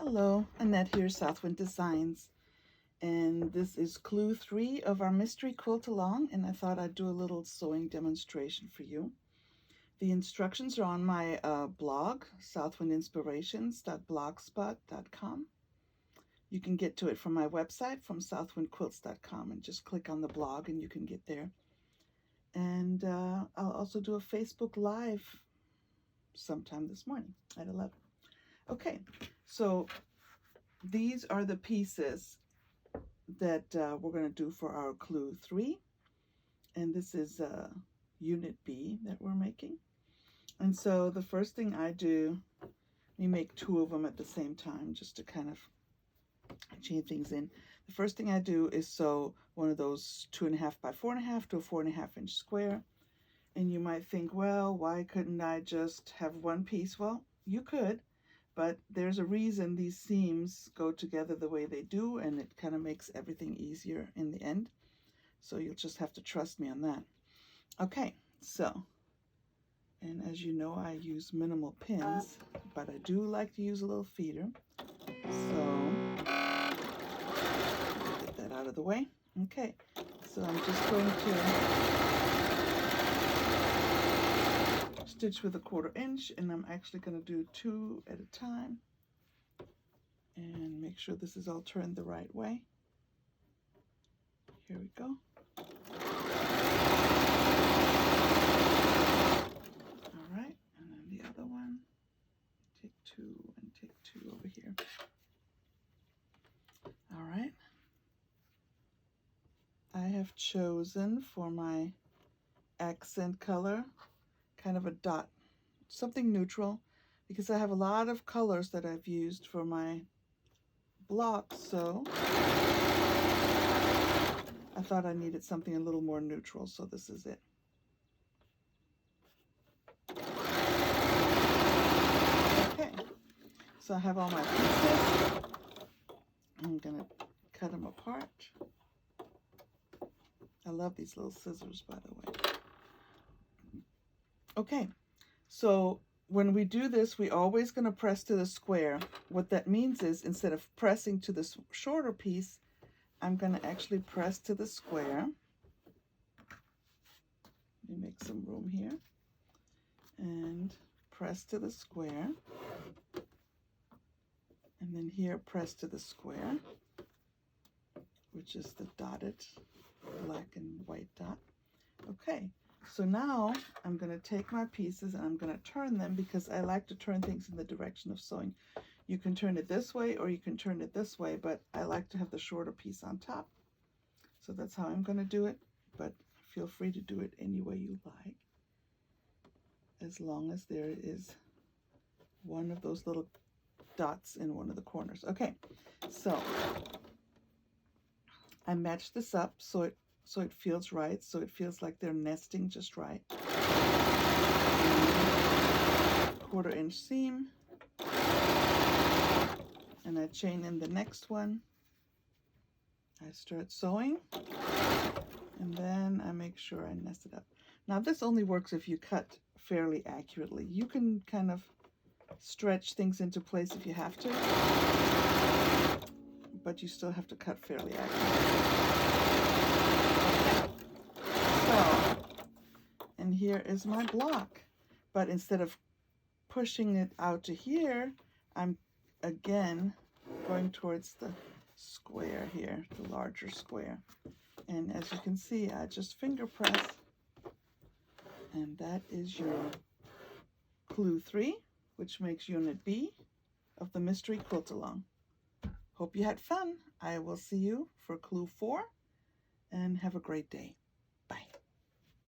Hello, Annette here, Southwind Designs, and this is clue 3 of our mystery quilt along, and I thought I'd do a little sewing demonstration for you. The instructions are on my blog, southwindinspirations.blogspot.com. You can get to it from my website, from southwindquilts.com, and just click on the blog and you can get there. And I'll also do a Facebook Live sometime this morning at 11. Okay, so these are the pieces that we're going to do for our clue 3, and this is unit B that we're making. And so the first thing I do, we make 2 of them at the same time just to kind of chain things in. The first thing I do is sew one of those 2.5 by 4.5 to a 4.5 inch square. And you might think, well, why couldn't I just have one piece? Well, you could, but there's a reason these seams go together the way they do, and it kind of makes everything easier in the end. So you'll just have to trust me on that. Okay, so, and as you know, I use minimal pins, but I do like to use a little feeder. So, get that out of the way. Okay, so I'm just going to stitch with a 1/4 inch, and I'm actually going to do 2 at a time and make sure this is all turned the right way. Here we go. All right, and then the other one, take 2 and take 2 over here. All right, I have chosen for my accent color kind of a dot, something neutral, because I have a lot of colors that I've used for my blocks, so I thought I needed something a little more neutral, so this is it. Okay, so I have all my pieces. I'm gonna cut them apart. I love these little scissors, by the way. Okay, so when we do this, we're always going to press to the square. What that means is, instead of pressing to the shorter piece, I'm going to actually press to the square. Let me make some room here. And press to the square. And then here, press to the square, which is the dotted black and white dot. Okay, so now I'm going to take my pieces and I'm going to turn them, because I like to turn things in the direction of sewing. You can turn it this way or you can turn it this way, but I like to have the shorter piece on top. So that's how I'm going to do it, but feel free to do it any way you like, as long as there is one of those little dots in one of the corners. Okay, so I match this up so it feels right, so it feels like they're nesting just right. 1/4 inch seam, and I chain in the next one. I start sewing, and then I make sure I nest it up. Now this only works if you cut fairly accurately. You can kind of stretch things into place if you have to, but you still have to cut fairly accurately. So, and here is my block, but instead of pushing it out to here, I'm again going towards the square here, the larger square. And as you can see, I just finger press, and that is your clue 3, which makes unit B of the mystery quilt along. Hope you had fun. I will see you for clue 4, and have a great day.